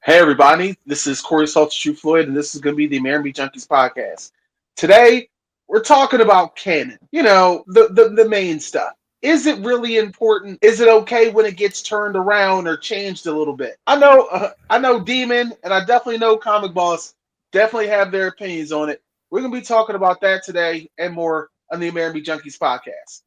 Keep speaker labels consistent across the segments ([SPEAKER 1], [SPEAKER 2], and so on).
[SPEAKER 1] Hey everybody, this is Corey Salter Floyd, and this is going to be the Amerime Junkies podcast. Today, we're talking about Canon. You know, the main stuff. Is it really important? Is it okay when it gets turned around or changed a little bit? I know Demon, and I definitely know Comic Boss definitely have their opinions on it. We're going to be talking about that today and more on the Amerime Junkies podcast.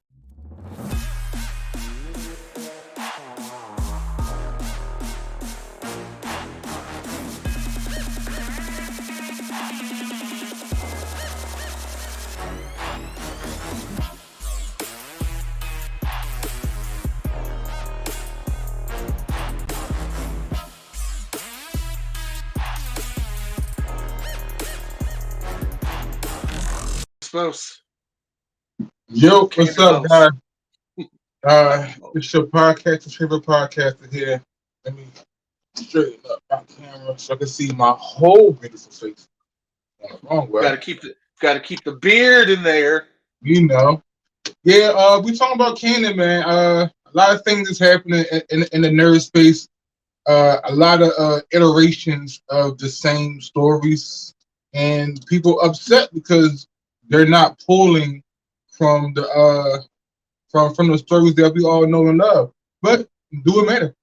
[SPEAKER 1] Suppose.
[SPEAKER 2] Yo, what's up, guys?
[SPEAKER 1] Oh,
[SPEAKER 2] It's your podcast, your favorite podcaster here. Let me straighten up my camera so I can see my whole beautiful face. Wrong way,
[SPEAKER 1] got to keep the beard in there.
[SPEAKER 2] you know. We talking about Canon, man. A lot of things is happening in the nerd space. A lot of iterations of the same stories, and people upset because they're not pulling from the from the stories that we all know and love. But do it matter?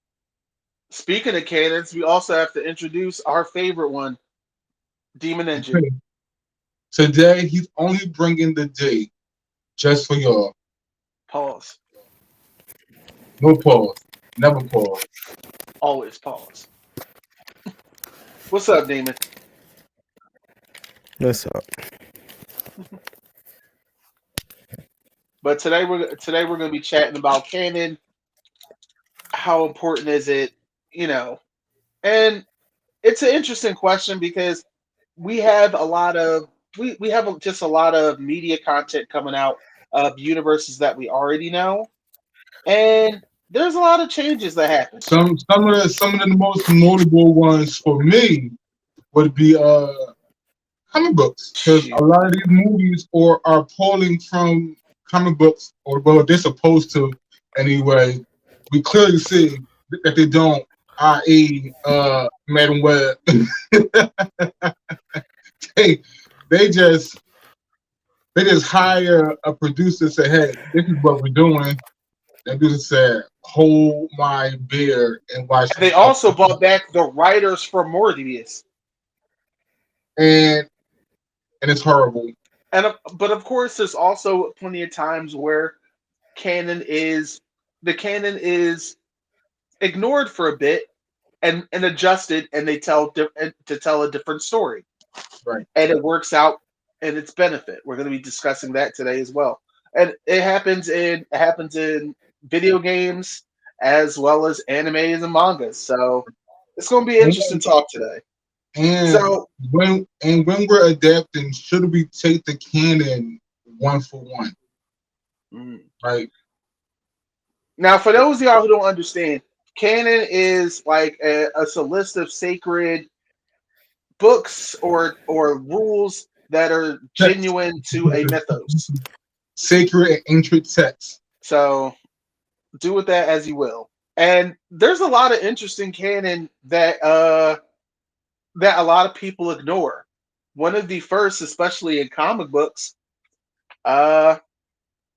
[SPEAKER 1] Speaking of canons, we also have to introduce our favorite one, Demon Engine.
[SPEAKER 2] Okay. Today he's only bringing the day just for y'all.
[SPEAKER 1] Pause.
[SPEAKER 2] No pause, never pause.
[SPEAKER 1] Always pause. What's up, Demon?
[SPEAKER 3] What's up?
[SPEAKER 1] But today we're going to be chatting about canon. How important is it? You know, and it's an interesting question because we have a lot of we have just a lot of media content coming out of universes that we already know, and there's a lot of changes that happen.
[SPEAKER 2] Some of the most notable ones for me would be comic books, because a
[SPEAKER 1] Shoot.
[SPEAKER 2] lot of these movies are pulling from comic books, or well, they're supposed to anyway. We clearly see that they don't, i.e., Madam Web. they they just they just hire a producer and say, "Hey, this is what we're doing." That producer said, "Hold my beer and watch
[SPEAKER 1] They
[SPEAKER 2] this."
[SPEAKER 1] also brought back the writers from Morbius.
[SPEAKER 2] And it's horrible.
[SPEAKER 1] But of course, there's also plenty of times where canon is the canon is ignored for a bit and adjusted, and they to tell a different story,
[SPEAKER 2] Right.
[SPEAKER 1] and it works out in its benefit. We're going to be discussing that today as well, and it happens in video games as well as animes and mangas. So it's going to be an interesting talk today.
[SPEAKER 2] And
[SPEAKER 1] So
[SPEAKER 2] when we're adapting, should we take the canon one for one?
[SPEAKER 1] mm,
[SPEAKER 2] Right.
[SPEAKER 1] now, for those of y'all who don't understand, canon is like it's a list of sacred books or rules that are
[SPEAKER 2] Text.
[SPEAKER 1] genuine to a mythos.
[SPEAKER 2] Sacred and ancient texts.
[SPEAKER 1] So do with that as you will. And there's a lot of interesting canon that a lot of people ignore. One of the first, especially in comic books, uh,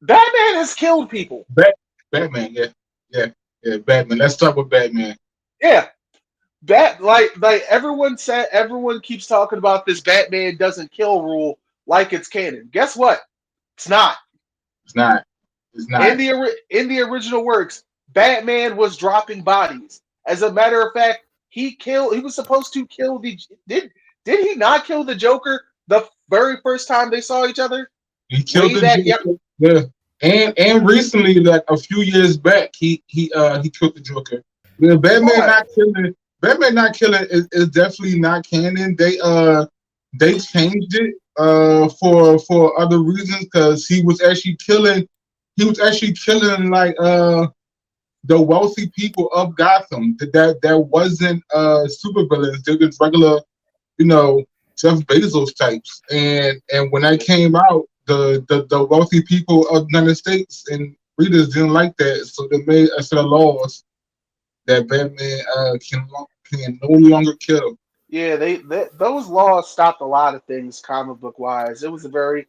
[SPEAKER 1] Batman has killed people.
[SPEAKER 2] Batman, yeah, Batman. Let's start with Batman.
[SPEAKER 1] Yeah, like everyone keeps talking about this Batman doesn't kill rule like it's canon. Guess what? It's not.
[SPEAKER 2] It's not. It's
[SPEAKER 1] In
[SPEAKER 2] not.
[SPEAKER 1] the original works, Batman was dropping bodies. As a matter of fact, he was supposed to kill the did he not kill the Joker the very first time they saw each other?
[SPEAKER 2] He killed
[SPEAKER 1] Way
[SPEAKER 2] the
[SPEAKER 1] back, yep.
[SPEAKER 2] Joker. Yeah. And recently, like a few years back, he killed the Joker. Yeah,
[SPEAKER 1] What?
[SPEAKER 2] Batman not killing is definitely not canon. They changed it for other reasons, because he was actually killing like the wealthy people of Gotham. That wasn't supervillains. They was regular, you know, Jeff Bezos types. And when that came out, the wealthy people of the United States and readers didn't like that, so they made a set of laws that Batman can no longer kill.
[SPEAKER 1] Yeah, they those laws stopped a lot of things comic book wise. It was a it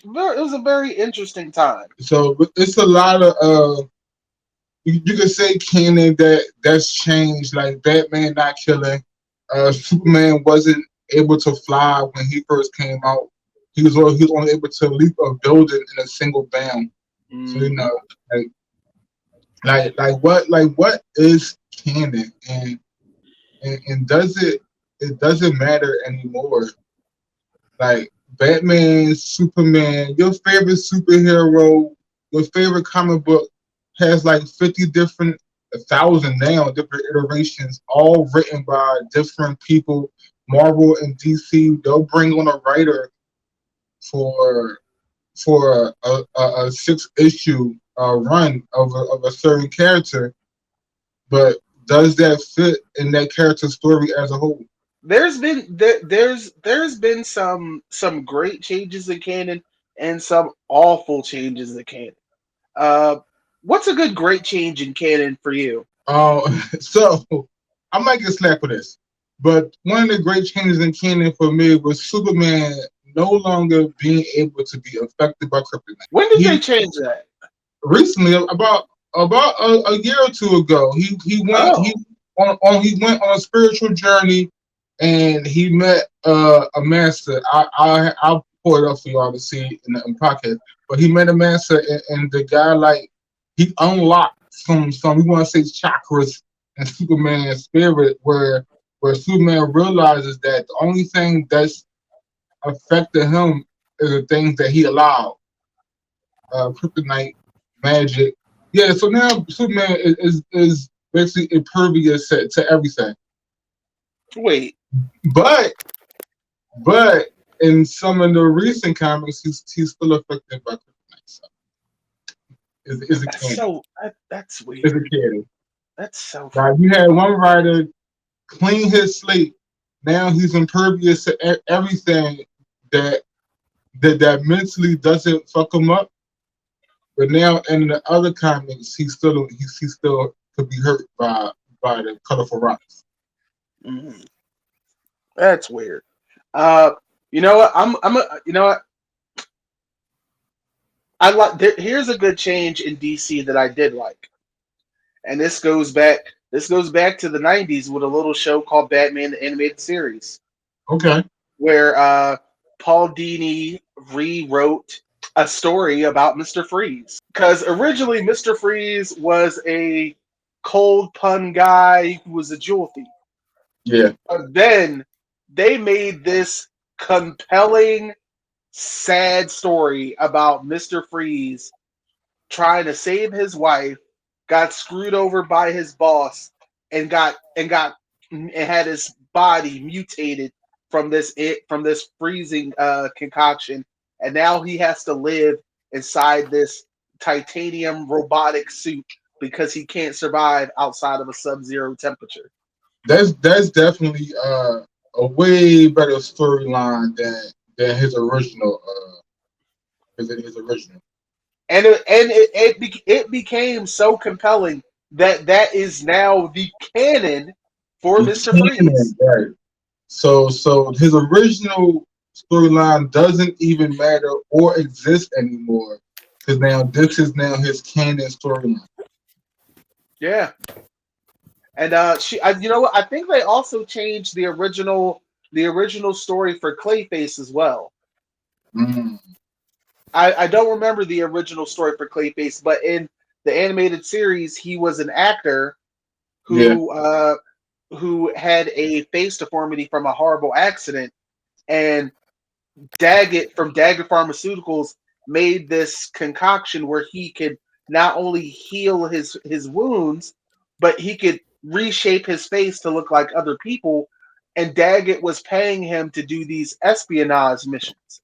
[SPEAKER 1] was a very interesting time.
[SPEAKER 2] So it's a lot of you could say canon that's changed. Like Batman not killing, Superman wasn't able to fly when he first came out. He was only able to leap a building in a single bound. So
[SPEAKER 1] Hmm.
[SPEAKER 2] like what is canon and does it doesn't matter anymore. Like Batman, Superman, your favorite superhero, your favorite comic book has like 50 different, 1,000 now, different iterations, all written by different people. Marvel and DC, they'll bring on a writer for a 6 issue run of a certain character, but does that fit in that character's story as a whole?
[SPEAKER 1] There's been some great changes in canon and some awful changes in canon. Uh, what's a good great change in canon for you?
[SPEAKER 2] So I might get slapped for this, but one of the great changes in canon for me was Superman no longer being able to be affected by kryptonite.
[SPEAKER 1] When did they
[SPEAKER 2] He
[SPEAKER 1] change that?
[SPEAKER 2] recently, about a year or two ago, he
[SPEAKER 1] Oh,
[SPEAKER 2] he went on a spiritual journey, and he met a master. I'll pour it up for y'all to see in the podcast. But he met a master, and the guy like he unlocked some we want to say chakras and Superman's spirit, where Superman realizes that the only thing that's affected him is the things that he allowed, kryptonite, magic. Yeah, so now Superman is basically impervious to everything.
[SPEAKER 1] wait.
[SPEAKER 2] But but in some of the recent comics, he's still affected by kryptonite. So is a canon.
[SPEAKER 1] That's
[SPEAKER 2] Is
[SPEAKER 1] weird.
[SPEAKER 2] a canon.
[SPEAKER 1] That's so
[SPEAKER 2] Right? You had one writer clean his slate. Now he's impervious to everything that that mentally doesn't fuck him up. But now in the other comics, he still could be hurt by the colorful rocks.
[SPEAKER 1] mhm, that's weird. Uh, you know what? You know what? Here's a good change in DC that I did like, and this goes back to the '90s with a little show called Batman the Animated Series,
[SPEAKER 2] Okay.
[SPEAKER 1] where Paul Dini rewrote a story about Mister Freeze. Because originally Mister Freeze was a cold pun guy who was a jewel thief.
[SPEAKER 2] Yeah.
[SPEAKER 1] But then they made this compelling, sad story about Mister Freeze trying to save his wife, got screwed over by his boss, and had his body mutated from this freezing concoction, and now he has to live inside this titanium robotic suit because he can't survive outside of a sub-zero temperature.
[SPEAKER 2] That's definitely a way better storyline than his original his original.
[SPEAKER 1] It became so compelling that that is now the canon for
[SPEAKER 2] The
[SPEAKER 1] Mister Freeze.
[SPEAKER 2] canon, right. So his original storyline doesn't even matter or exist anymore because now this is now his canon storyline.
[SPEAKER 1] Yeah, and you know what? I think they also changed the original story for Clayface as well.
[SPEAKER 2] Mm,
[SPEAKER 1] I don't remember the original story for Clayface, but in the animated series, he was an actor
[SPEAKER 2] yeah.
[SPEAKER 1] who had a face deformity from a horrible accident, and Daggett from Daggett Pharmaceuticals made this concoction where he could not only heal his wounds, but he could reshape his face to look like other people. And Daggett was paying him to do these espionage missions,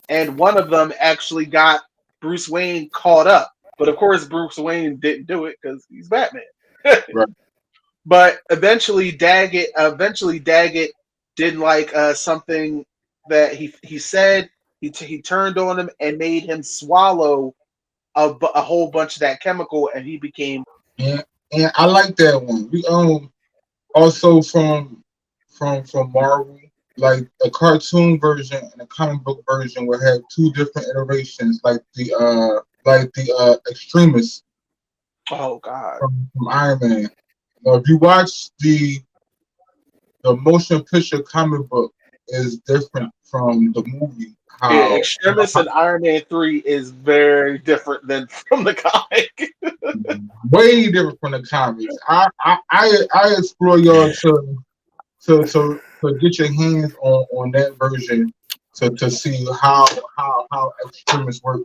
[SPEAKER 1] and one of them actually got Bruce Wayne caught up. But of course, Bruce Wayne didn't do it because he's Batman.
[SPEAKER 2] Right.
[SPEAKER 1] But eventually Daggett did like something that he said. He turned on him and made him swallow a whole bunch of that chemical, and he became.
[SPEAKER 2] And I like that one. Also from Marvel, like a cartoon version and a comic book version will have two different iterations, like the extremists
[SPEAKER 1] Oh God.
[SPEAKER 2] from Iron Man. Now, if you watch the motion picture comic book is different from the movie.
[SPEAKER 1] Yeah,
[SPEAKER 2] How
[SPEAKER 1] Extremis and Iron Man 3 is very different than from the comic.
[SPEAKER 2] way different from the comics. I explore y'all to get your hands on that version to see how extremists work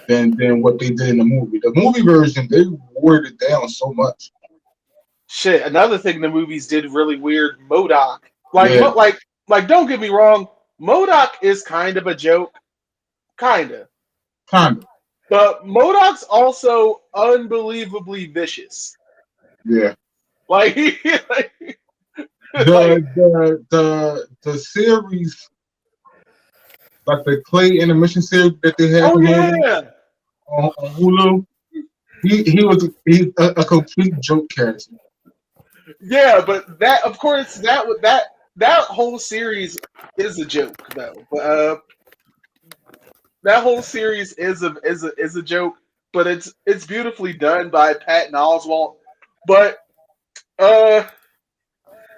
[SPEAKER 2] than what they did in the movie. The movie version they watered it down so much.
[SPEAKER 1] Shit, another thing the movies did really weird, Modoc. Like,
[SPEAKER 2] Yeah,
[SPEAKER 1] don't get me wrong, Modoc is kind of a joke, kinda.
[SPEAKER 2] kind of.
[SPEAKER 1] But Modoc's also unbelievably vicious.
[SPEAKER 2] Yeah.
[SPEAKER 1] Like, like,
[SPEAKER 2] The series, like the Clay animation series that they had
[SPEAKER 1] oh
[SPEAKER 2] from
[SPEAKER 1] yeah,
[SPEAKER 2] on Hulu, he's a complete joke character.
[SPEAKER 1] yeah. But that, of course, that whole series is a joke, though. But that whole series is a joke. But it's beautifully done by Patton Oswalt. But uh,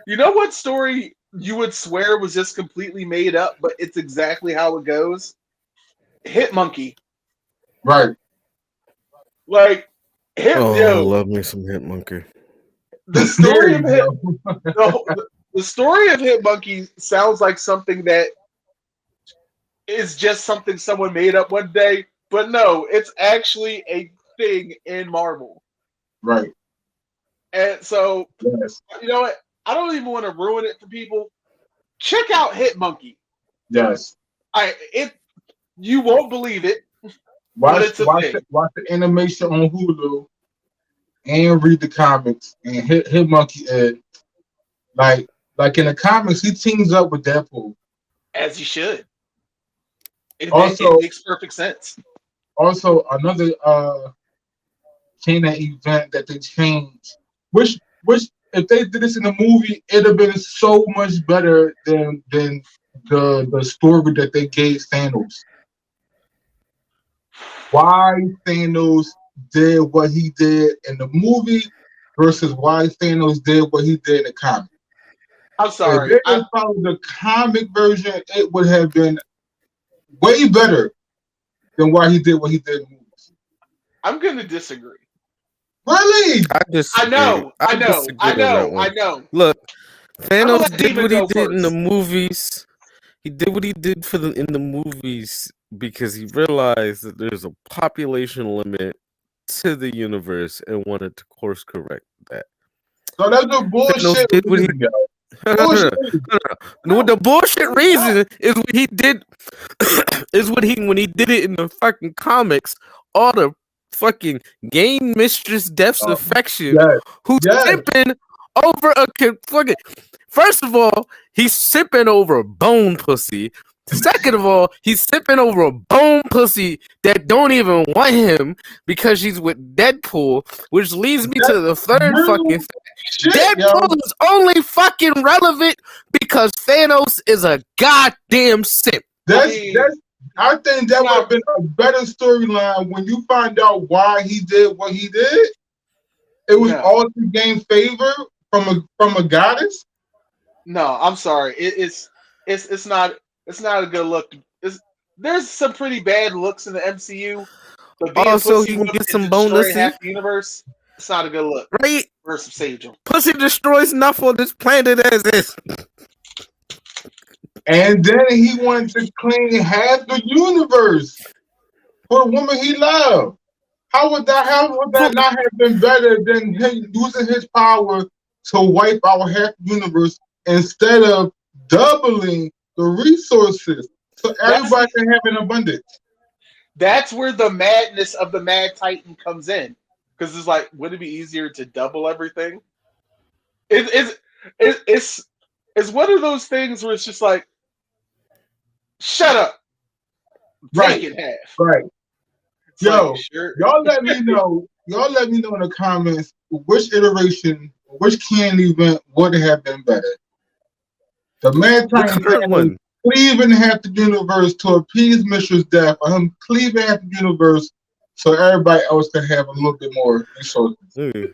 [SPEAKER 1] you know what story you would swear was just completely made up, but it's exactly how it goes? Hit Monkey.
[SPEAKER 2] Right.
[SPEAKER 1] Like hit
[SPEAKER 3] Oh, I
[SPEAKER 1] yo,
[SPEAKER 3] love me some Hit Monkey.
[SPEAKER 1] the
[SPEAKER 2] There
[SPEAKER 1] story of
[SPEAKER 2] you
[SPEAKER 1] Hit
[SPEAKER 2] go.
[SPEAKER 1] the story of Hit Monkey sounds like something that is just something someone made up one day, but no, it's actually a thing in Marvel.
[SPEAKER 2] Right.
[SPEAKER 1] And so,
[SPEAKER 2] Yes.
[SPEAKER 1] you know what? I don't even want to ruin it for people. Check out Hit Monkey.
[SPEAKER 2] Yes.
[SPEAKER 1] I it You won't believe it, but
[SPEAKER 2] Watch
[SPEAKER 1] it's a
[SPEAKER 2] watch the,
[SPEAKER 1] thing.
[SPEAKER 2] watch the animation on Hulu and read the comics and hit Monkey Ed. Like like in the comics, he teams up with Deadpool.
[SPEAKER 1] As you should. It
[SPEAKER 2] Also,
[SPEAKER 1] makes perfect sense.
[SPEAKER 2] another Canon event that they changed, which if they did this in the movie, it'd have been so much better than the story that they gave Thanos. Why Thanos did what he did in the movie versus why Thanos did what he did in the comic.
[SPEAKER 1] I'm
[SPEAKER 2] If
[SPEAKER 1] sorry.
[SPEAKER 2] they just followed the comic version, it would have been way better than why he did what he did in the movies.
[SPEAKER 1] I'm going to disagree.
[SPEAKER 2] Really?
[SPEAKER 3] I disagree. I disagree on that
[SPEAKER 1] I
[SPEAKER 3] one.
[SPEAKER 1] know.
[SPEAKER 3] Look,
[SPEAKER 1] I'm gonna
[SPEAKER 3] Thanos
[SPEAKER 1] let
[SPEAKER 3] did
[SPEAKER 1] Demon
[SPEAKER 3] what he
[SPEAKER 1] go
[SPEAKER 3] did in the
[SPEAKER 1] first.
[SPEAKER 3] movies. He did what he did in the movies because he realized that there's a population limit to the universe and wanted to course correct that.
[SPEAKER 2] So that's a
[SPEAKER 3] Thanos
[SPEAKER 2] bullshit
[SPEAKER 3] did what he
[SPEAKER 2] reason, yo.
[SPEAKER 3] no, no, no,
[SPEAKER 2] Bullshit
[SPEAKER 3] no,
[SPEAKER 2] reason.
[SPEAKER 3] no, no.
[SPEAKER 1] No,
[SPEAKER 3] The bullshit
[SPEAKER 1] it's not.
[SPEAKER 3] reason is what he did is what he when he did it in the fucking comics. All the fucking game mistress deaths affection
[SPEAKER 2] Yes,
[SPEAKER 3] who's
[SPEAKER 2] yes.
[SPEAKER 3] simping over fucking. First of all, he's simping over a bone pussy. Second of all, he's simping over a bone pussy that don't even want him because she's with Deadpool, which leads me
[SPEAKER 2] That's
[SPEAKER 3] to the third fucking
[SPEAKER 2] real
[SPEAKER 3] thing.
[SPEAKER 2] shit, yo.
[SPEAKER 3] Deadpool is only fucking relevant because Thanos is a goddamn simp.
[SPEAKER 1] I
[SPEAKER 2] That's
[SPEAKER 1] mean,
[SPEAKER 2] that's. I think
[SPEAKER 1] it's
[SPEAKER 2] that would have
[SPEAKER 1] not.
[SPEAKER 2] been a better storyline when you find out why he did what he did. It was
[SPEAKER 1] No,
[SPEAKER 2] all to gain favor from a goddess.
[SPEAKER 1] no. I'm sorry. It's not. It's not a good look. There's some pretty bad looks in the MCU, but being
[SPEAKER 3] Also,
[SPEAKER 1] pussy
[SPEAKER 3] you can
[SPEAKER 1] whipped
[SPEAKER 3] get
[SPEAKER 1] and
[SPEAKER 3] some
[SPEAKER 1] destroying
[SPEAKER 3] bonusy,
[SPEAKER 1] half the universe, it's not a good look
[SPEAKER 3] right?
[SPEAKER 1] for Sage.
[SPEAKER 3] Pussy destroys enough on this planet as is.
[SPEAKER 2] And then he wanted to claim half the universe for the woman he loved. How would that not have been better than him using his power to wipe out half the universe instead of doubling the resources so
[SPEAKER 1] That's
[SPEAKER 2] everybody can have an abundance?
[SPEAKER 1] that's where the madness of the Mad Titan comes in, because it's like, would it be easier to double everything? It's it's one of those things where it's just like, shut up, take
[SPEAKER 2] Right,
[SPEAKER 1] it half.
[SPEAKER 2] right.
[SPEAKER 1] It's like,
[SPEAKER 2] Yo,
[SPEAKER 1] sure.
[SPEAKER 2] y'all let me know. Y'all let me know in the comments which iteration which Canon event would have been better? The man
[SPEAKER 3] The
[SPEAKER 2] trying
[SPEAKER 3] current
[SPEAKER 2] to
[SPEAKER 3] one.
[SPEAKER 2] cleaving half the universe to appease Mishra's death, or him cleaving half the universe so everybody else can have a little bit more resources.
[SPEAKER 3] Mm.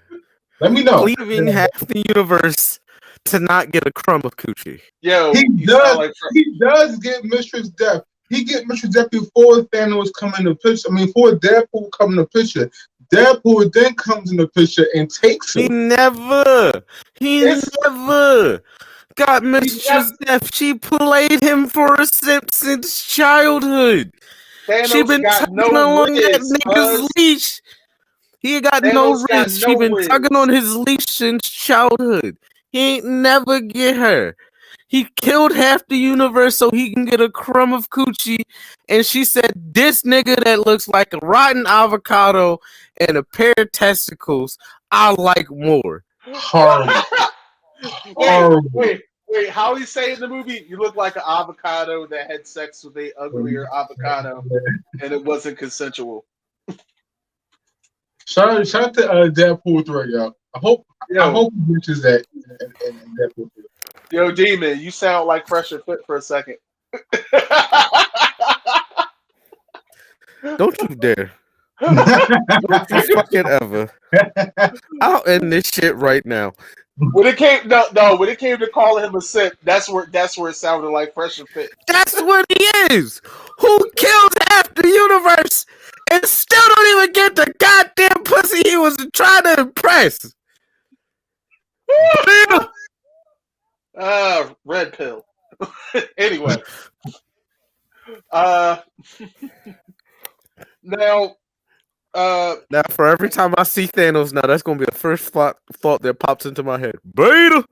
[SPEAKER 2] Let me know.
[SPEAKER 3] Cleaving half the universe to not get a crumb of coochie.
[SPEAKER 1] Yo,
[SPEAKER 2] He
[SPEAKER 1] you
[SPEAKER 2] does.
[SPEAKER 1] sound like
[SPEAKER 2] He does get Mishra's death. He get Mishra's death before Thanos come in the picture. I mean, before Deadpool come in the picture. Deadpool then comes in the picture and takes
[SPEAKER 3] He
[SPEAKER 2] him.
[SPEAKER 3] never
[SPEAKER 1] it's
[SPEAKER 3] got
[SPEAKER 1] he never,
[SPEAKER 3] Mistress Death. She played him for a sip since childhood. She
[SPEAKER 1] Thanos
[SPEAKER 3] been
[SPEAKER 1] got
[SPEAKER 3] tugging
[SPEAKER 1] no
[SPEAKER 3] along that
[SPEAKER 1] Riz,
[SPEAKER 3] nigga's
[SPEAKER 1] Buzz.
[SPEAKER 3] leash. He got no
[SPEAKER 1] Thanos got
[SPEAKER 3] wrist. She
[SPEAKER 1] no
[SPEAKER 3] been tugging
[SPEAKER 1] Riz.
[SPEAKER 3] on his leash since childhood. He ain't never get her. He killed half the universe so he can get a crumb of coochie. And she said, this nigga that looks like a rotten avocado and a pair of testicles, I like more.
[SPEAKER 2] Horrible.
[SPEAKER 1] wait,
[SPEAKER 2] Horrible.
[SPEAKER 1] wait. How he say in the movie? You look like an avocado that had sex with a uglier avocado, and it wasn't consensual.
[SPEAKER 2] Shout out to Deadpool 3, y'all. I hope
[SPEAKER 1] Yo,
[SPEAKER 2] he mentions that in Deadpool 3.
[SPEAKER 1] yo, Demon, you sound like Fresh and Fit for a second.
[SPEAKER 3] Don't you dare. Don't you fucking ever. I'll end this shit right now.
[SPEAKER 1] When it came when it came to calling him a simp, that's where it sounded like Fresh and Fit.
[SPEAKER 3] That's what he is. Who killed half the universe and still don't even get the goddamn pussy he was trying to impress?
[SPEAKER 1] Red pill. Anyway, uh, now,
[SPEAKER 3] Now, for every time I see Thanos, now that's gonna be the first thought that pops into my head. Beta.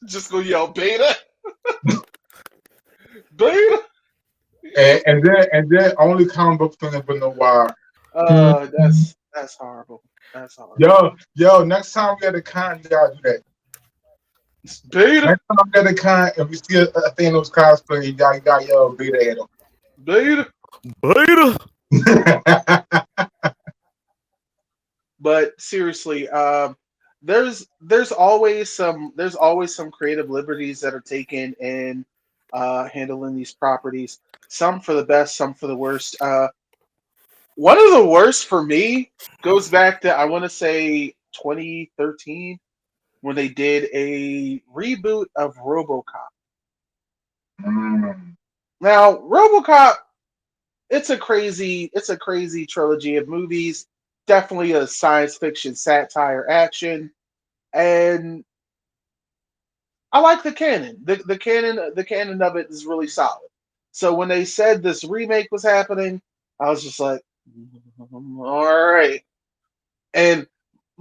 [SPEAKER 1] just go yell beta, beta.
[SPEAKER 2] and then only comic book thing but no why.
[SPEAKER 1] That's horrible. That's horrible.
[SPEAKER 2] Yo, next time we at the con, you gotta do that.
[SPEAKER 1] Beta,
[SPEAKER 2] Next time we at the con, if we see a Thanos cosplay, you got yo beta
[SPEAKER 1] beta.
[SPEAKER 3] Beta.
[SPEAKER 2] at him.
[SPEAKER 1] But seriously, there's always some creative liberties that are taken in handling these properties. Some for the best, some for the worst. One of the worst for me goes back to I want to say 2013 when they did a reboot of RoboCop. Now, RoboCop, it's a crazy trilogy of movies. Definitely a science fiction satire action, and I like the canon. The canon of it is really solid. So when they said this remake was happening, I was just like, all right. And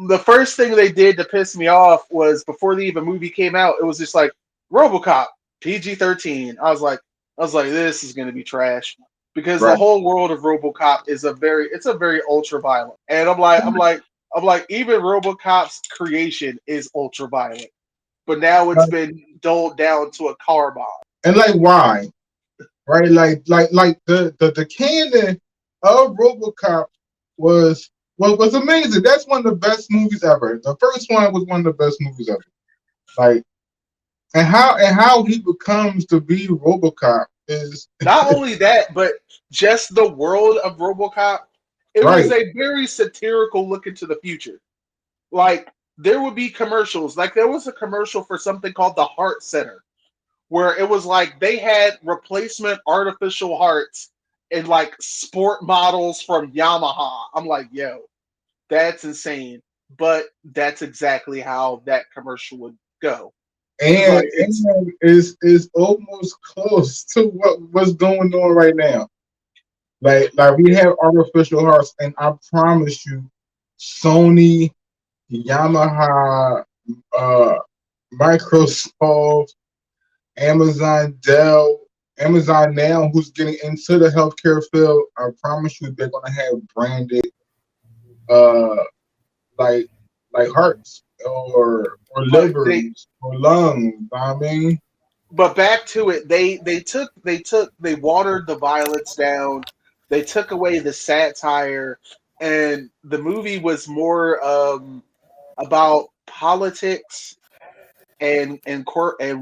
[SPEAKER 1] the first thing they did to piss me off was before the even movie came out, it was just like RoboCop PG-13. I was like, this is gonna be trash because the
[SPEAKER 2] Right.
[SPEAKER 1] whole world of RoboCop is a very ultra violent, and I'm like even RoboCop's creation is ultra violent, but now it's been doled down to a car bomb.
[SPEAKER 2] And like why? Right? Like the canon of RoboCop was amazing. That's one of the best movies ever. The first one was one of the best movies ever. Like and how he becomes to be RoboCop is
[SPEAKER 1] Not only that, but just the world of RoboCop. It was
[SPEAKER 2] right.
[SPEAKER 1] a very satirical look into the future. Like there would be commercials. Like there was a commercial for something called the Heart Center, where it was like they had replacement artificial hearts and like sport models from Yamaha. I'm like, yo, that's insane. But that's exactly how that commercial would go.
[SPEAKER 2] And,
[SPEAKER 1] Like it's
[SPEAKER 2] and is almost close to what's going on right now. Like we have artificial hearts, and I promise you, Sony, Yamaha, Microsoft, Amazon, Dell, Amazon now, who's getting into the healthcare field, I promise you, they're gonna have branded, uh, like hearts or
[SPEAKER 1] but they
[SPEAKER 2] livers or lungs. I mean,
[SPEAKER 1] but back to it, they watered the violence down. They took away the satire, and the movie was more about politics and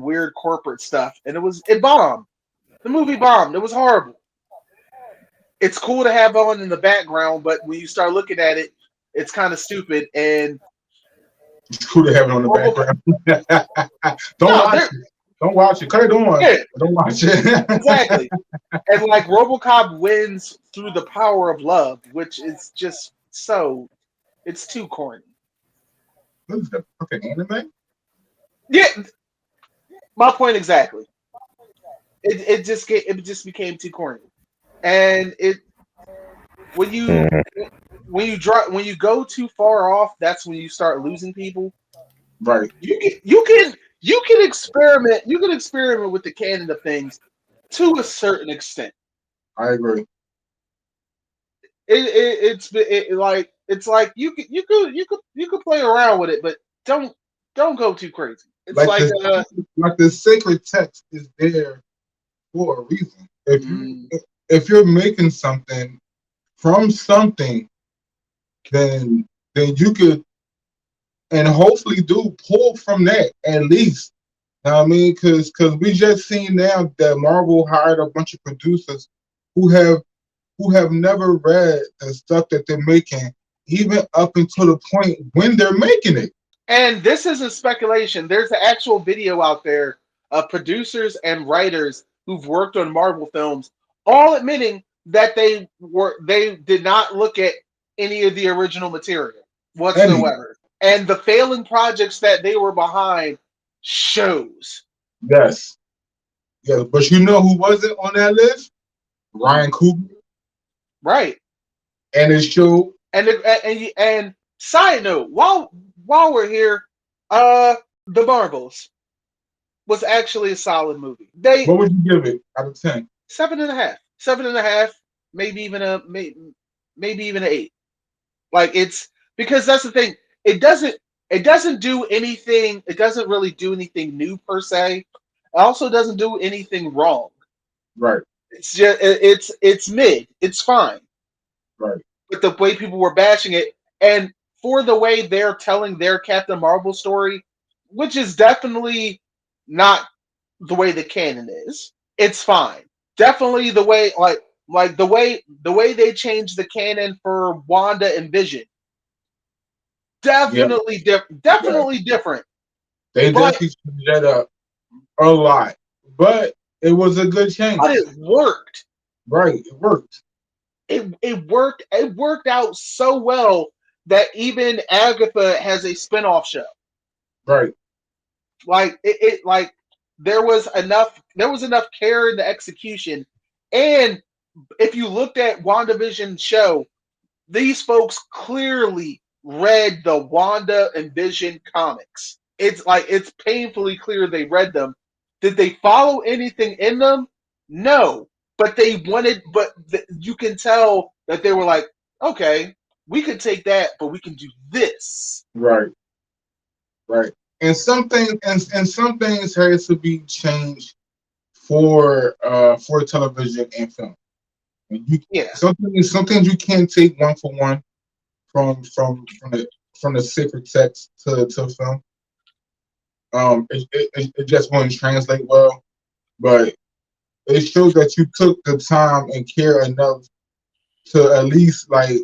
[SPEAKER 1] weird corporate stuff, and it bombed. The movie bombed. It was horrible. It's cool to have on in the background, but when you start looking at it, it's kind of stupid. And
[SPEAKER 2] It's cool to have it on the
[SPEAKER 1] Robocop,
[SPEAKER 2] background. Don't
[SPEAKER 1] no,
[SPEAKER 2] watch
[SPEAKER 1] they're
[SPEAKER 2] it. Don't watch it. Cut it on.
[SPEAKER 1] yeah,
[SPEAKER 2] Don't watch it.
[SPEAKER 1] exactly. And like RoboCop wins through the power of love, which is just so it's too corny.
[SPEAKER 2] What is that? Fucking anime?
[SPEAKER 1] Yeah, my point exactly. It just became too corny, and it when you when you go too far off, that's when you start losing people.
[SPEAKER 2] Right.
[SPEAKER 1] You can experiment with the canon of things to a certain extent.
[SPEAKER 2] I agree.
[SPEAKER 1] It's like you could play around with it, but don't don't go too crazy. It's
[SPEAKER 2] Like
[SPEAKER 1] like
[SPEAKER 2] the like the sacred text is there for a reason.
[SPEAKER 1] mm,
[SPEAKER 2] If you're making something from something, then you could and hopefully do pull from that at least. Know what I mean, because we just seen now that Marvel hired a bunch of producers who have who have never read the stuff that they're making, even up until the point when they're making it.
[SPEAKER 1] and this isn't speculation. There's an actual video out there of producers and writers who've worked on Marvel films, all admitting that they did not look at any of the original material
[SPEAKER 2] Any,
[SPEAKER 1] whatsoever, and the failing projects that they were behind shows.
[SPEAKER 2] yes, yes, but you know who wasn't on that list? Ryan Coogler
[SPEAKER 1] Right.
[SPEAKER 2] and his show.
[SPEAKER 1] And side note, while we're here, uh, the Marvels was actually a solid movie. They
[SPEAKER 2] What would you give it out of 10?
[SPEAKER 1] 7.5, 7.5, maybe even maybe even an 8. Like it's because that's the thing. It doesn't it doesn't do anything. It doesn't really do anything new per se. It also doesn't do anything wrong.
[SPEAKER 2] Right,
[SPEAKER 1] It's just it's mid. It's fine.
[SPEAKER 2] right.
[SPEAKER 1] But the way people were bashing it, and for the way they're telling their Captain Marvel story, which is definitely not the way the canon is. It's fine. Definitely the way like the way they changed the canon for Wanda and Vision.
[SPEAKER 2] Yeah, yeah.
[SPEAKER 1] Definitely different.
[SPEAKER 2] They
[SPEAKER 1] But
[SPEAKER 2] definitely screwed that up a lot, but it was a good change.
[SPEAKER 1] but it worked.
[SPEAKER 2] Right, it worked.
[SPEAKER 1] It worked out so well that even Agatha has a spin-off show.
[SPEAKER 2] Right,
[SPEAKER 1] Like like there was enough care in the execution. And if you looked at WandaVision show, these folks clearly read the Wanda and Vision comics. It's like it's painfully clear they read them. Did they follow anything in them? No, but they wanted. You can tell that they were like, okay, we could take that, but we can do this.
[SPEAKER 2] right, right. And some things has to be changed for television and film. And you
[SPEAKER 1] Yeah,
[SPEAKER 2] some things you can't take one for one from the sacred text to film. It just wouldn't translate well. But it shows that you took the time and care enough to at least like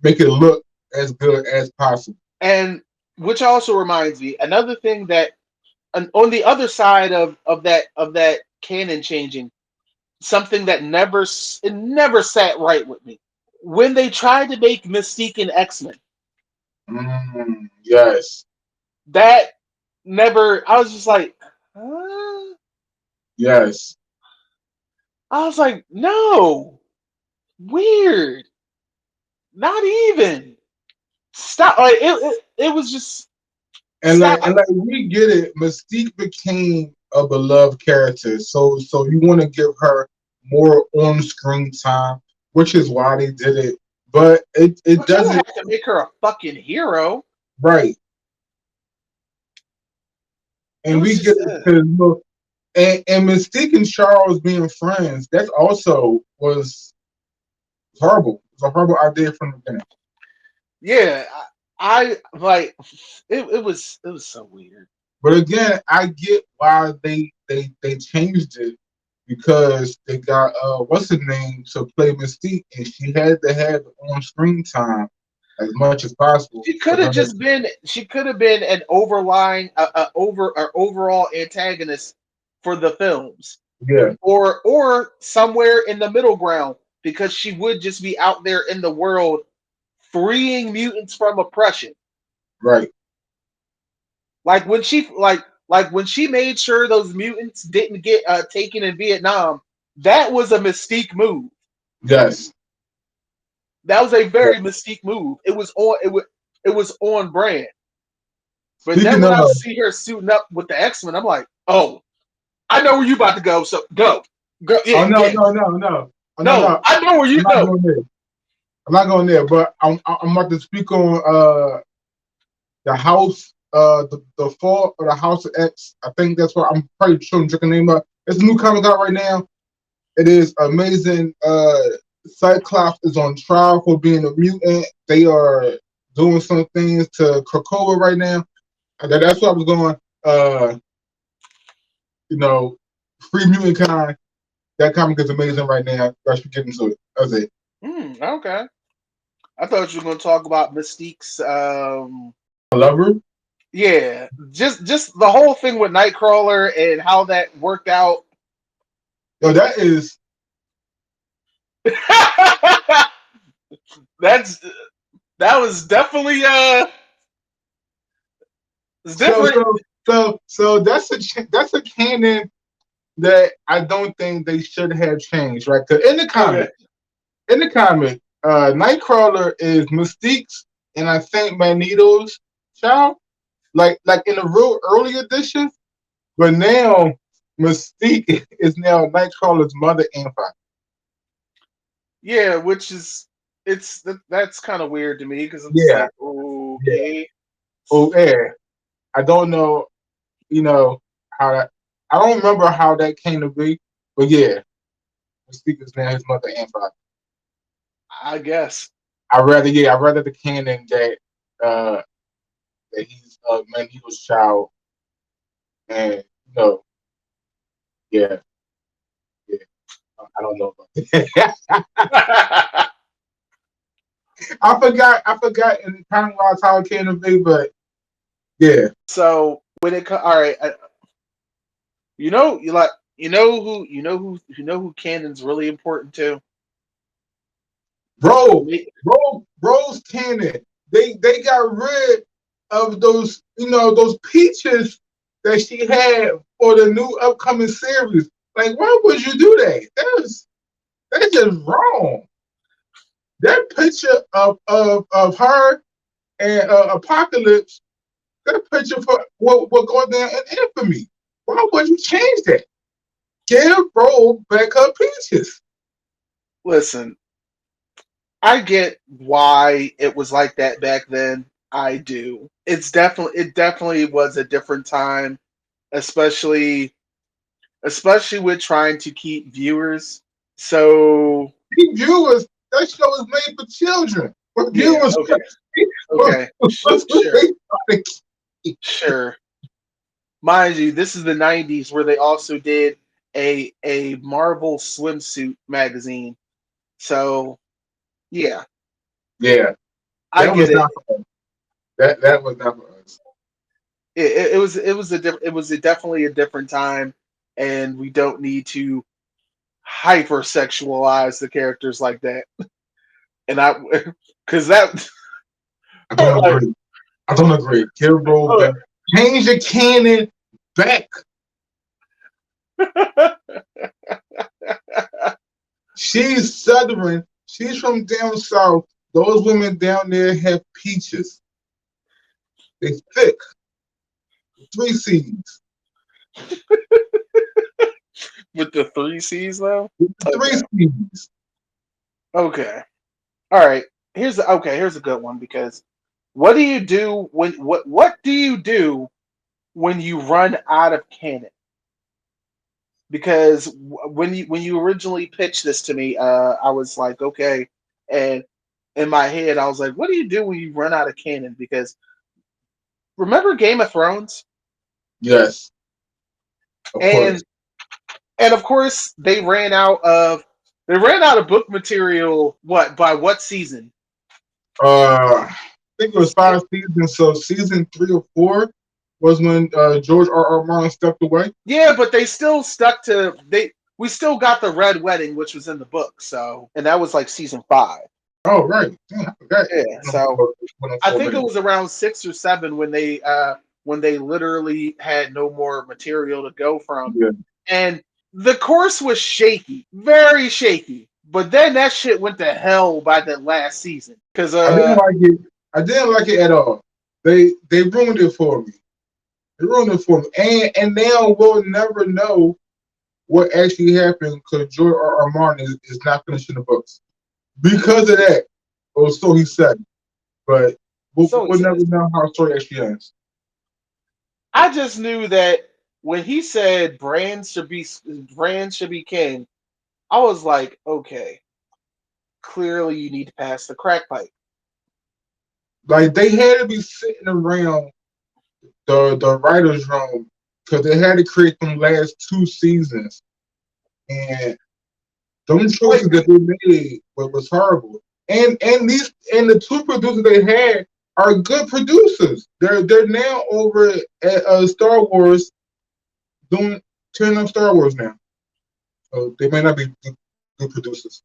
[SPEAKER 2] make it look as good as possible.
[SPEAKER 1] and which also reminds me another thing that on the other side of that canon changing, something that it never sat right with me when they tried to make Mystique an X-Men.
[SPEAKER 2] Yes,
[SPEAKER 1] That never. I was just like, huh?
[SPEAKER 2] yes.
[SPEAKER 1] I was like, no, weird, not even. Stop. Like it was just stop.
[SPEAKER 2] And like we get it, Mystique became a beloved character, so you want to give her more on screen time, which is why they did it. But it
[SPEAKER 1] But you don't
[SPEAKER 2] doesn't
[SPEAKER 1] have to make her a fucking hero.
[SPEAKER 2] right,
[SPEAKER 1] It
[SPEAKER 2] and
[SPEAKER 1] was
[SPEAKER 2] we
[SPEAKER 1] just
[SPEAKER 2] get it because and Mystique and Charles being friends, that also It's horrible. It's a horrible idea from the beginning.
[SPEAKER 1] Yeah, I like it was so weird.
[SPEAKER 2] But again, I get why they changed it because they got what's her name to play Mystique, and she had to have on screen time as much as possible
[SPEAKER 1] She
[SPEAKER 2] for
[SPEAKER 1] could have
[SPEAKER 2] her.
[SPEAKER 1] just been. She could have been an overlying, or overall antagonist for the films,
[SPEAKER 2] Yeah,
[SPEAKER 1] or somewhere in the middle ground, because she would just be out there in the world freeing mutants from oppression.
[SPEAKER 2] right.
[SPEAKER 1] Like when she made sure those mutants didn't get taken in Vietnam. That was a Mystique move.
[SPEAKER 2] Yes.
[SPEAKER 1] That was a
[SPEAKER 2] Yeah.
[SPEAKER 1] very Mystique move. It was on brand. But then
[SPEAKER 2] Speaking
[SPEAKER 1] when I
[SPEAKER 2] of,
[SPEAKER 1] see her suiting up with the X-Men, I'm like, oh, I know where you about to go. So go, go,
[SPEAKER 2] oh
[SPEAKER 1] yeah,
[SPEAKER 2] no
[SPEAKER 1] yeah.
[SPEAKER 2] no no no oh, no
[SPEAKER 1] No,
[SPEAKER 2] no
[SPEAKER 1] I know where
[SPEAKER 2] I'm
[SPEAKER 1] you
[SPEAKER 2] not
[SPEAKER 1] know.
[SPEAKER 2] going there. I'm not going there. But I'm about to speak on the house the fall of the House of X. I think that's what I'm probably sure I'm checking the name up. It's a new comic out right now. It is amazing. Cyclops is on trial for being a mutant. They are doing some things to Krakoa right now. That's what I was going. You know, Free Mutant Kind. That comic is amazing right now. I should get into it. That's it.
[SPEAKER 1] Okay. I thought you were going to talk about Mystique's.
[SPEAKER 2] I love her.
[SPEAKER 1] Yeah, just the whole thing with Nightcrawler and how that worked out.
[SPEAKER 2] Yo, that is
[SPEAKER 1] That's that was definitely it's
[SPEAKER 2] so
[SPEAKER 1] different.
[SPEAKER 2] so so. That's a canon that I don't think they should have changed, right? Because
[SPEAKER 1] Okay.
[SPEAKER 2] in the comic, Nightcrawler is Mystique's and I think Magneto's child, like in the real early edition. But now Mystique is now Nightcrawler's mother and father.
[SPEAKER 1] Yeah, which is that's kind of weird to me because I'm just
[SPEAKER 2] Yeah,
[SPEAKER 1] like,
[SPEAKER 2] yeah.
[SPEAKER 1] okay.
[SPEAKER 2] Oh, yeah. I don't know, you know how that. I don't remember how that came to be, but yeah, Mystique is now his mother and father.
[SPEAKER 1] I guess.
[SPEAKER 2] I rather the canon uh that he's Magneto's child, and yeah, yeah. I don't know about that. I forgot in time wise how it came to be, but yeah.
[SPEAKER 1] So when all right, you know, you know who Canon's really important to.
[SPEAKER 2] Bro,
[SPEAKER 1] Me-
[SPEAKER 2] bro's canon. They got rid of those peaches that she had for the new upcoming series. Like, why would you do that? That's just wrong. That picture of her and Apocalypse, that picture for what going down in infamy. Why would you change that? Give Bro back her peaches.
[SPEAKER 1] Listen, I get why it was like that back then. I do. It definitely was a different time, especially especially with trying to keep viewers. So
[SPEAKER 2] Viewers, that show is made for children. But
[SPEAKER 1] yeah,
[SPEAKER 2] viewers,
[SPEAKER 1] okay,
[SPEAKER 2] what
[SPEAKER 1] okay, sure, sure. Mind you, this is the '90s where they also did a Marvel swimsuit magazine. So yeah,
[SPEAKER 2] yeah,
[SPEAKER 1] I
[SPEAKER 2] that
[SPEAKER 1] get
[SPEAKER 2] was
[SPEAKER 1] it.
[SPEAKER 2] not for us. That was not for us.
[SPEAKER 1] It was definitely a different time, and we don't need to hypersexualize the characters like that. And I, because that,
[SPEAKER 2] I don't
[SPEAKER 1] like,
[SPEAKER 2] agree. I don't agree. Give Bro
[SPEAKER 1] uh,
[SPEAKER 2] back. Change the canon back. She's Southern. She's from down south. Those women down there have peaches. They thick. Three C's.
[SPEAKER 1] with the three C's though.
[SPEAKER 2] Three
[SPEAKER 1] Okay,
[SPEAKER 2] C's.
[SPEAKER 1] okay, all right. Here's a good one because what do you do what do you do when you run out of canon? Because when you originally pitched this to me, I was like, okay. And in my head, I was like, "What do you do when you run out of canon?" Because remember Game of Thrones,
[SPEAKER 2] Yes, of
[SPEAKER 1] and
[SPEAKER 2] course.
[SPEAKER 1] of course they ran out of book material. What by what season?
[SPEAKER 2] I think it was 5 seasons. So season 3 or 4 was when George R. Martin stepped away.
[SPEAKER 1] Yeah, but they still stuck to they. We still got the Red Wedding, which was in the book. So, and that was like season 5.
[SPEAKER 2] Oh right, damn, I forgot.
[SPEAKER 1] Yeah. So I think it was around 6 or 7 when they literally had no more material to go from,
[SPEAKER 2] Yeah.
[SPEAKER 1] and the course was shaky, very shaky. But then that shit went to hell by the last season because
[SPEAKER 2] I didn't like it. I didn't like it at all. They ruined it for me. They ruined it for me. And now we'll never know what actually happened because George R. Martin is not finishing the books because of that. Or so he said. But
[SPEAKER 1] so he
[SPEAKER 2] we'll never
[SPEAKER 1] says.
[SPEAKER 2] know how the story actually ends.
[SPEAKER 1] I just knew that when he said Brand should be king, I was like, okay, clearly you need to pass the crack pipe.
[SPEAKER 2] Like they had to be sitting around the writers' room because they had to create them last 2 seasons. And those
[SPEAKER 1] Like,
[SPEAKER 2] choices that they made was horrible. And the 2 producers they had are good producers. They're now over at Star Wars doing turning up Star Wars now. So they may not be good producers.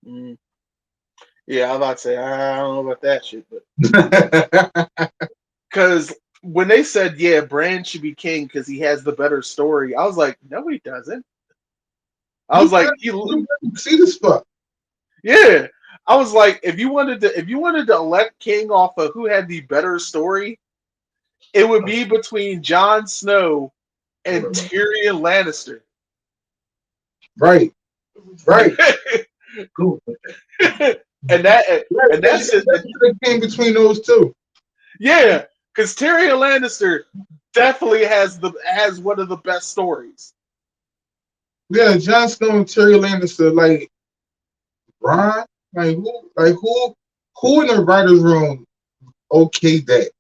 [SPEAKER 1] mm, yeah, I was about to say I don't know about that shit, but because when they said yeah, Brand should be king because he has the better story, I was like, no, he doesn't. I was like,
[SPEAKER 2] You see this fuck.
[SPEAKER 1] yeah. I was like, if you wanted to elect king off of who had the better story, it would be between Jon Snow and Tyrion Lannister.
[SPEAKER 2] Right, right. Cool.
[SPEAKER 1] and that and that's it.
[SPEAKER 2] That should have came between those two.
[SPEAKER 1] Yeah, because Tyrion Lannister definitely has one of the best stories.
[SPEAKER 2] Yeah, Jon Snow and Terry Lannister, like Ron, who in the writers' room okayed that?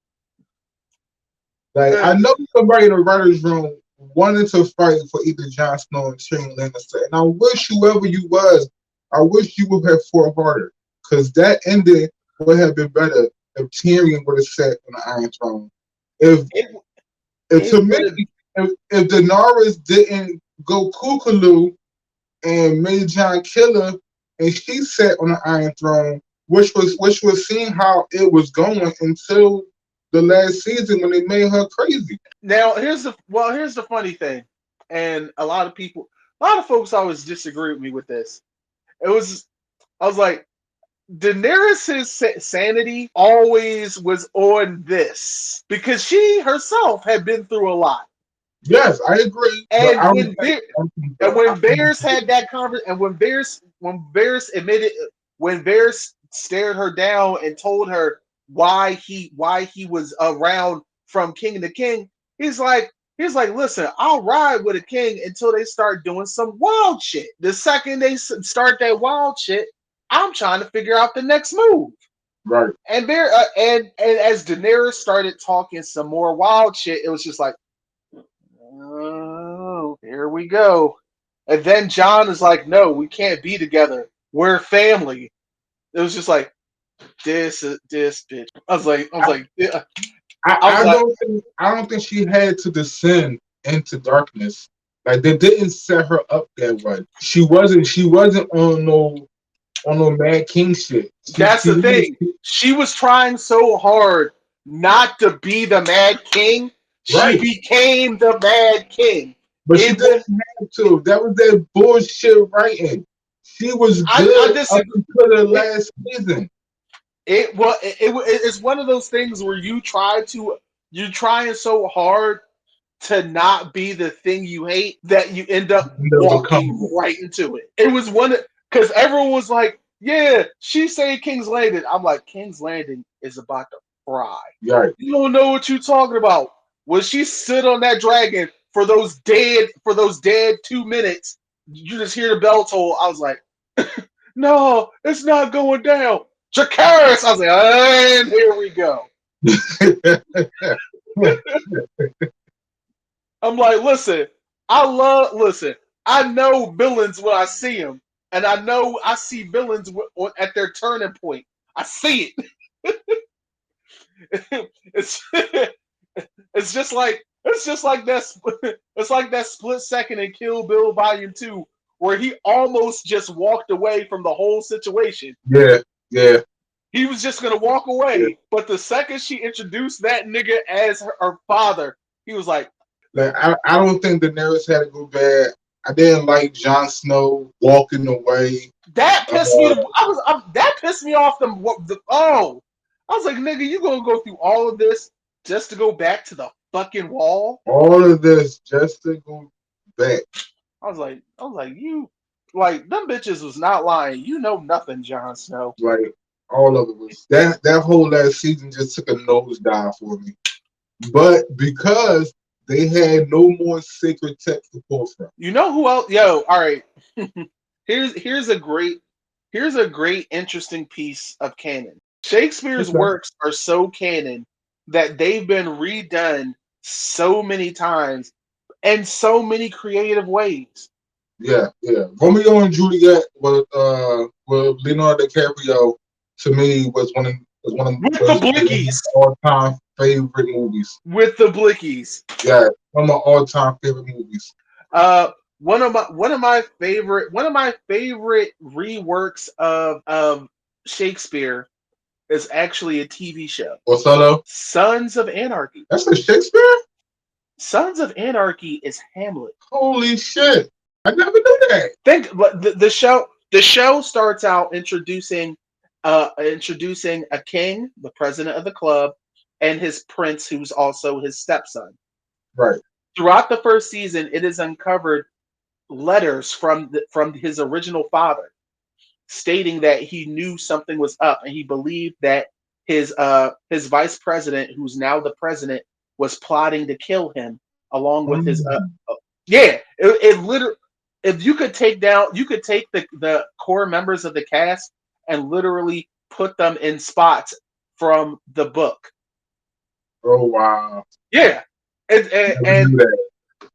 [SPEAKER 2] Like I
[SPEAKER 1] Uh,
[SPEAKER 2] know somebody in the writers' room wanted to fight for either Jon Snow and Tyrion Lannister, and I wish whoever you was, I wish you would have fought harder, because that ending would have been better if Tyrion would have sat on the Iron Throne. If
[SPEAKER 1] it
[SPEAKER 2] if
[SPEAKER 1] it
[SPEAKER 2] to me,
[SPEAKER 1] would have.
[SPEAKER 2] if Daenerys didn't go kookaloo and made John Killer, and she sat on the Iron Throne, which was seeing how it was going until the last season when they made her crazy.
[SPEAKER 1] Now here's the funny thing, and a lot of folks always disagree with me with this. It was I was like, Daenerys' sanity always was on this because she herself had been through a lot.
[SPEAKER 2] Yes, I agree, but I
[SPEAKER 1] And
[SPEAKER 2] don't think.
[SPEAKER 1] and when Bears had that conversation, and when Bears admitted when Bears stared her down and told her why he was around from king to king, he's like, listen, I'll ride with a king until they start doing some wild shit. The second they start that wild shit, I'm trying to figure out the next move.
[SPEAKER 2] Right.
[SPEAKER 1] And and as Daenerys started talking some more wild shit, it was just like, oh, here we go. And then John is like, no, we can't be together. We're family. It was just like this bitch. Yeah. I was like,
[SPEAKER 2] I don't think she had to descend into darkness. Like they didn't set her up that way. She wasn't on no Mad King shit.
[SPEAKER 1] that's the thing. She was trying so hard not to be the Mad King. She
[SPEAKER 2] Right.
[SPEAKER 1] became the Mad King.
[SPEAKER 2] But she
[SPEAKER 1] It
[SPEAKER 2] didn't
[SPEAKER 1] was.
[SPEAKER 2] have to. That was that bullshit writing. She was
[SPEAKER 1] I
[SPEAKER 2] good up
[SPEAKER 1] disagree.
[SPEAKER 2] until the
[SPEAKER 1] It,
[SPEAKER 2] last season.
[SPEAKER 1] it's one of those things where you're trying so hard to not be the thing you hate that you end up
[SPEAKER 2] And they'll become
[SPEAKER 1] walking right into it. It was one because everyone was like, "Yeah, she said King's Landing." I'm like, "King's Landing is about to fry."
[SPEAKER 2] right.
[SPEAKER 1] You don't know what you're talking about. When she stood on that dragon for those dead 2 minutes, you just hear the bell toll. I was like, No, it's not going down. Dracarys! I was like, and here we go. I'm like, listen, I know villains when I see them. And I know I see villains at their turning point. I see it. it's it's just like that. It's like that split second in Kill Bill Volume 2, where he almost just walked away from the whole situation.
[SPEAKER 2] Yeah, yeah,
[SPEAKER 1] He was just gonna walk
[SPEAKER 2] yeah.
[SPEAKER 1] away, but the second she introduced that nigga as her father, he was like,
[SPEAKER 2] Like I don't think Daenerys had to go bad. I didn't like Jon Snow walking away.
[SPEAKER 1] that
[SPEAKER 2] Uh,
[SPEAKER 1] pissed me. That pissed me off. I was like, nigga, you gonna go through all of this just to go back to the fucking wall?
[SPEAKER 2] all of this just to go back.
[SPEAKER 1] You, like, them bitches was not lying. You know nothing, Jon Snow.
[SPEAKER 2] Like all of it was that whole last season just took a nosedive for me. But because they had no more sacred text to pull from.
[SPEAKER 1] You know who else? Yo, all right. here's a great interesting piece of canon. Shakespeare's
[SPEAKER 2] Okay.
[SPEAKER 1] works are so canon that they've been redone so many times in so many creative ways.
[SPEAKER 2] Yeah, yeah. Romeo and Juliet with Leonardo DiCaprio to me
[SPEAKER 1] With the
[SPEAKER 2] was one of my
[SPEAKER 1] Blickies.
[SPEAKER 2] all-time favorite movies.
[SPEAKER 1] With the Blickies.
[SPEAKER 2] Yeah, one of my all-time favorite movies.
[SPEAKER 1] One of my favorite reworks of Shakespeare is actually a TV show.
[SPEAKER 2] Othello.
[SPEAKER 1] Sons of Anarchy.
[SPEAKER 2] That's a Shakespeare?
[SPEAKER 1] Sons of Anarchy is Hamlet.
[SPEAKER 2] Holy shit. I never knew that.
[SPEAKER 1] But the show starts out introducing a king, the president of the club, and his prince, who's also his stepson.
[SPEAKER 2] Right.
[SPEAKER 1] Throughout the first season, it is uncovered letters from his original father, stating that he knew something was up, and he believed that his vice president, who's now the president, was plotting to kill him, along with his
[SPEAKER 2] Mm.
[SPEAKER 1] yeah. It literally, if you could take the core members of the cast and literally put them in spots from the book.
[SPEAKER 2] Oh wow.
[SPEAKER 1] Yeah, and and,
[SPEAKER 2] Never
[SPEAKER 1] and
[SPEAKER 2] knew that.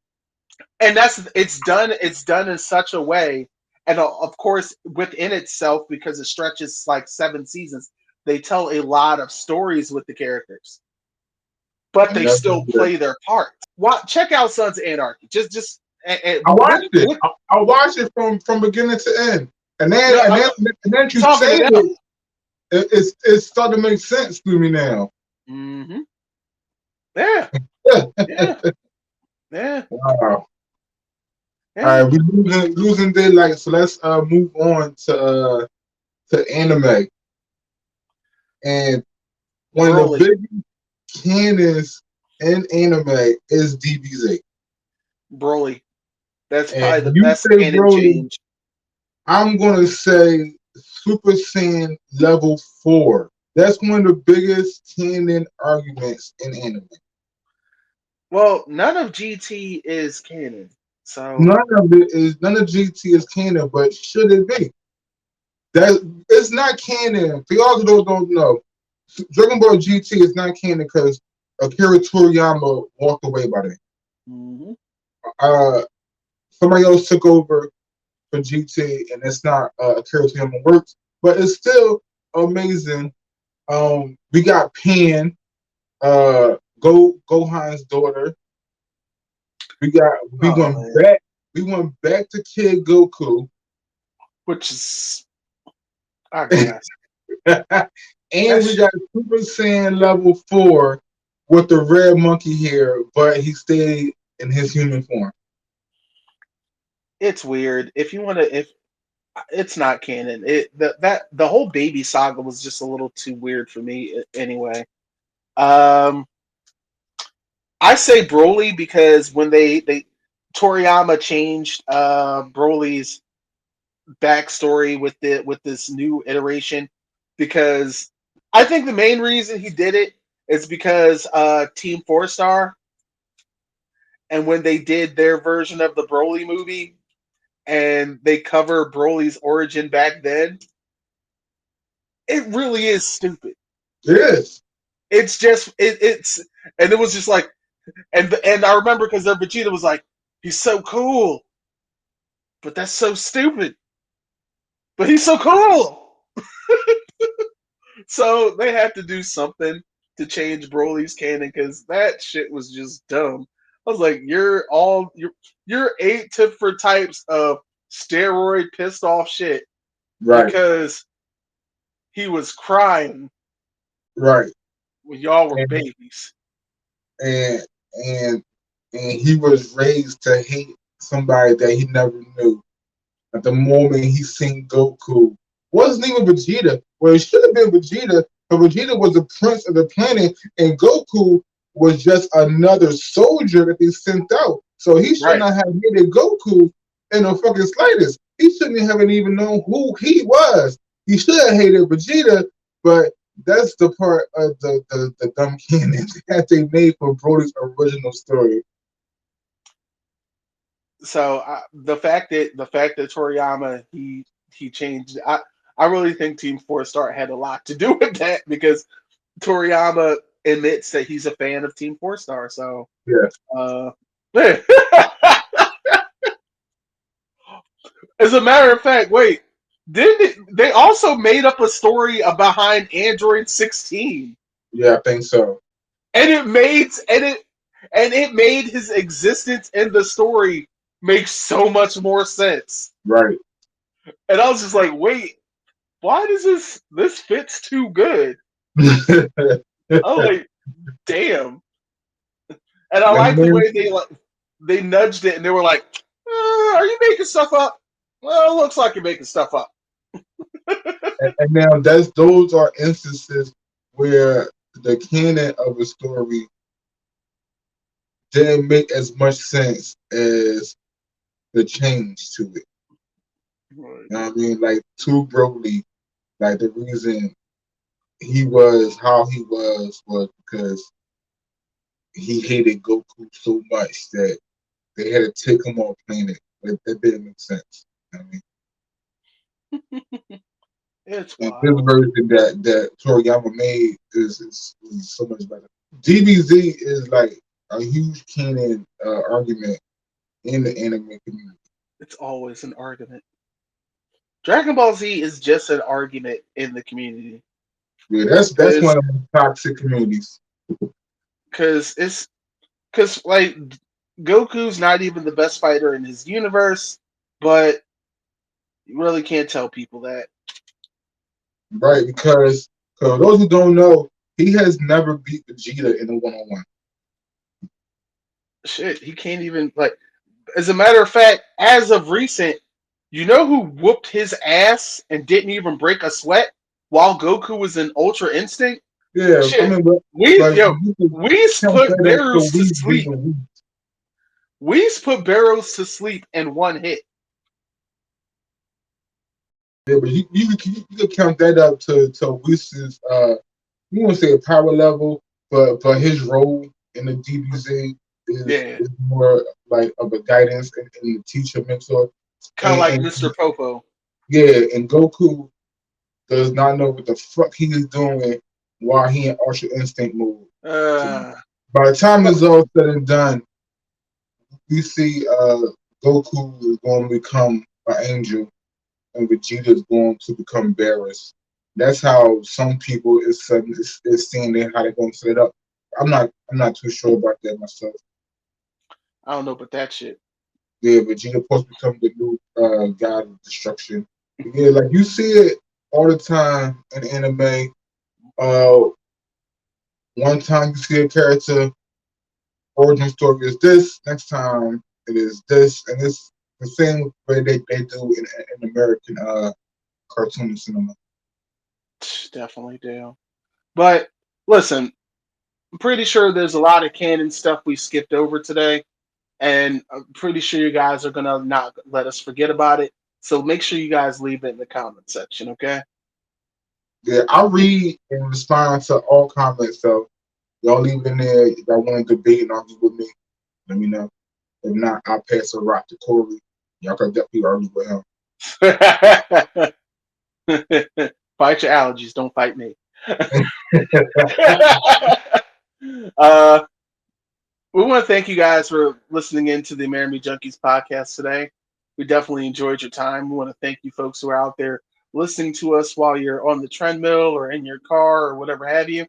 [SPEAKER 1] and that's it's done in such a way, and of course within itself, because it stretches like 7 seasons, they tell a lot of stories with the characters, but
[SPEAKER 2] I
[SPEAKER 1] they
[SPEAKER 2] never
[SPEAKER 1] still
[SPEAKER 2] knew that.
[SPEAKER 1] play their part. Check out Sons of Anarchy. Just and
[SPEAKER 2] I watched it. I watched it from beginning to end. And then
[SPEAKER 1] no,
[SPEAKER 2] and then and then you
[SPEAKER 1] talking
[SPEAKER 2] say
[SPEAKER 1] it out.
[SPEAKER 2] it's starting to make sense to me now.
[SPEAKER 1] Mm-hmm. Yeah, yeah, yeah,
[SPEAKER 2] Wow. All right,
[SPEAKER 1] yeah.
[SPEAKER 2] we losing daylight, so let's move on to anime. And one of the
[SPEAKER 1] Broly,
[SPEAKER 2] biggest canons in anime is DBZ.
[SPEAKER 1] Broly. That's
[SPEAKER 2] And
[SPEAKER 1] probably the
[SPEAKER 2] when you
[SPEAKER 1] best
[SPEAKER 2] say
[SPEAKER 1] canon
[SPEAKER 2] Broly,
[SPEAKER 1] change.
[SPEAKER 2] I'm gonna say Super Saiyan level 4. That's one of the biggest canon arguments in anime.
[SPEAKER 1] Well, none of GT is canon, so
[SPEAKER 2] None of GT is canon, but should it be? That it's not canon. For y'all who don't know, Dragon Ball GT is not canon because Akira Toriyama walked away by then.
[SPEAKER 1] mhm.
[SPEAKER 2] Somebody else took over for GT, and it's not Akira Toriyama works, but it's still amazing. We got Pan, Gohan's daughter. We
[SPEAKER 1] Oh
[SPEAKER 2] went
[SPEAKER 1] man,
[SPEAKER 2] back to Kid Goku.
[SPEAKER 1] which is, I guess
[SPEAKER 2] And we
[SPEAKER 1] that's
[SPEAKER 2] got Super Saiyan level 4 with the red monkey hair, but he stayed in his human form.
[SPEAKER 1] it's weird. If you want to, if it's not canon, the whole baby saga was just a little too weird for me. Anyway, um, I say Broly because when they Toriyama changed Broly's backstory with this new iteration, because I think the main reason he did it is because Team Four Star, and when they did their version of the Broly movie, and they cover Broly's origin back then, it really is stupid.
[SPEAKER 2] It is.
[SPEAKER 1] It's just it's and it was just like and I remember because their Vegeta was like, he's so cool, but that's so stupid. But he's so cool. So they had to do something to change Broly's canon because that shit was just dumb. I was like, you're eight different types of steroid pissed off shit
[SPEAKER 2] Right,
[SPEAKER 1] because he was crying
[SPEAKER 2] right.
[SPEAKER 1] when y'all were
[SPEAKER 2] And
[SPEAKER 1] babies.
[SPEAKER 2] and and and he was raised to hate somebody that he never knew. At the moment he seen Goku, wasn't even Vegeta. Well, it should have been Vegeta, but Vegeta was the prince of the planet, and Goku was just another soldier that they sent out. So he should
[SPEAKER 1] Right.
[SPEAKER 2] not have hated Goku in the fucking slightest. He shouldn't have even known who he was. He should have hated Vegeta, but that's the part of the dumb canon that they made for Broly's original story.
[SPEAKER 1] So the fact that Toriyama he changed. I really think Team Four Star had a lot to do with that because Toriyama admits that he's a fan of Team Four Star. So
[SPEAKER 2] Yeah,
[SPEAKER 1] uh, as a matter of fact, wait, they also made up a story behind Android 16,
[SPEAKER 2] yeah, I think so.
[SPEAKER 1] and it made his existence in the story make so much more sense.
[SPEAKER 2] Right.
[SPEAKER 1] And I was just like, wait, why does this fits too good? I was like, damn. And I
[SPEAKER 2] And
[SPEAKER 1] like the
[SPEAKER 2] then
[SPEAKER 1] way they nudged it and they were like, are you making stuff up? Well, it looks like you're making stuff up.
[SPEAKER 2] and now those are instances where the canon of a story didn't make as much sense as the change to it.
[SPEAKER 1] Right.
[SPEAKER 2] You know what I mean? Like to Broly, like the reason he was how he was because he hated Goku so much that they had to take him off planet. That didn't make sense. You know what I mean?
[SPEAKER 1] It's
[SPEAKER 2] And this
[SPEAKER 1] wild.
[SPEAKER 2] version that Toriyama made is so much better. DBZ is like a huge canon argument in the anime community.
[SPEAKER 1] It's always an argument. Dragon Ball Z is just an argument in the community
[SPEAKER 2] Yeah, that's
[SPEAKER 1] because
[SPEAKER 2] one of the toxic communities.
[SPEAKER 1] it's because like Goku's not even the best fighter in his universe, but you really can't tell people that.
[SPEAKER 2] Right, because those who don't know, he has never beat Vegeta in a one-on-one.
[SPEAKER 1] Shit, he can't even like. As a matter of fact, as of recent, you know who whooped his ass and didn't even break a sweat while Goku was in Ultra Instinct?
[SPEAKER 2] Yeah, I
[SPEAKER 1] Shit,
[SPEAKER 2] mean,
[SPEAKER 1] we
[SPEAKER 2] but
[SPEAKER 1] yo,
[SPEAKER 2] you can
[SPEAKER 1] we's
[SPEAKER 2] count
[SPEAKER 1] put
[SPEAKER 2] that as the
[SPEAKER 1] Barrows to
[SPEAKER 2] weak being
[SPEAKER 1] sleep.
[SPEAKER 2] weak.
[SPEAKER 1] We's put Barrows to sleep in one hit.
[SPEAKER 2] Yeah, but you can count that up to Whist's you won't say a power level, but his role in the DBZ
[SPEAKER 1] Yeah,
[SPEAKER 2] is more like of a guidance and the teacher mentor.
[SPEAKER 1] kind of like
[SPEAKER 2] And
[SPEAKER 1] Mr. Popo.
[SPEAKER 2] yeah, and Goku does not know what the fuck he is doing while he in Ultra Instinct mode. So
[SPEAKER 1] Uh,
[SPEAKER 2] by the time it's all said and done, we see Goku is going to become an angel and Vegeta is going to become Beerus. That's how some people is seeing how they're going to set it up. I'm not too sure about that myself.
[SPEAKER 1] I don't know about that shit.
[SPEAKER 2] Yeah, Vegeta supposed to become the new god of destruction. Yeah, like you see it all the time in anime. Uh, one time you see a character origin story is this, next time it is this, and it's the same way they do in American cartoon cinema.
[SPEAKER 1] Definitely do. But listen, I'm pretty sure there's a lot of canon stuff we skipped over today, and I'm pretty sure you guys are gonna not let us forget about it. So make sure you guys leave it in the comment section, okay?
[SPEAKER 2] Yeah, I read and respond to all comments, so y'all leave in there if y'all want to debate and argue with me. Let me know. If not, I'll pass a rock to Corey. Y'all could definitely argue with him.
[SPEAKER 1] Fight your allergies, don't fight me. uh, we want to thank you guys for listening in to the Amerime Junkies podcast today. We definitely enjoyed your time. We want to thank you folks who are out there listening to us while you're on the treadmill or in your car or whatever have you.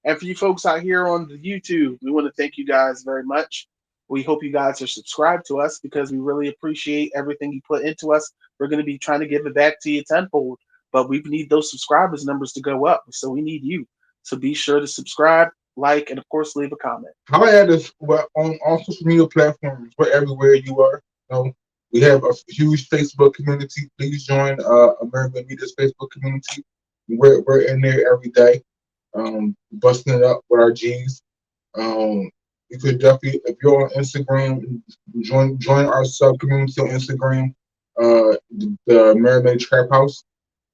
[SPEAKER 1] And for you folks out here on the YouTube, we want to thank you guys very much. We hope you guys are subscribed to us because we really appreciate everything you put into us. We're going to be trying to give it back to you tenfold, but we need those subscribers numbers to go up. So we need you. So be sure to subscribe, like, and of course, leave a comment.
[SPEAKER 2] How at us on all social media platforms, we're everywhere you are. You know, we have a huge Facebook community. Please join American Media's Facebook community. We're in there every day, busting it up with our G's. You could definitely, if you're on Instagram, join our sub community on Instagram, the Amerime Trap House,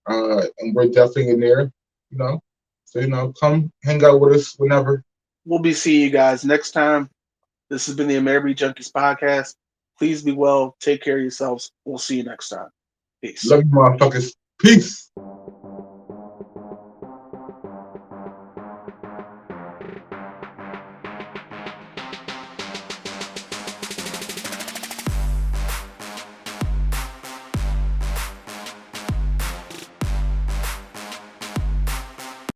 [SPEAKER 2] and we're definitely in there. You know, so come hang out with us whenever.
[SPEAKER 1] We'll be seeing you guys next time. This has been the Amerime Junkies podcast. Please be well. Take care of yourselves. We'll see you next time. Peace.
[SPEAKER 2] Love you, motherfuckers. Peace.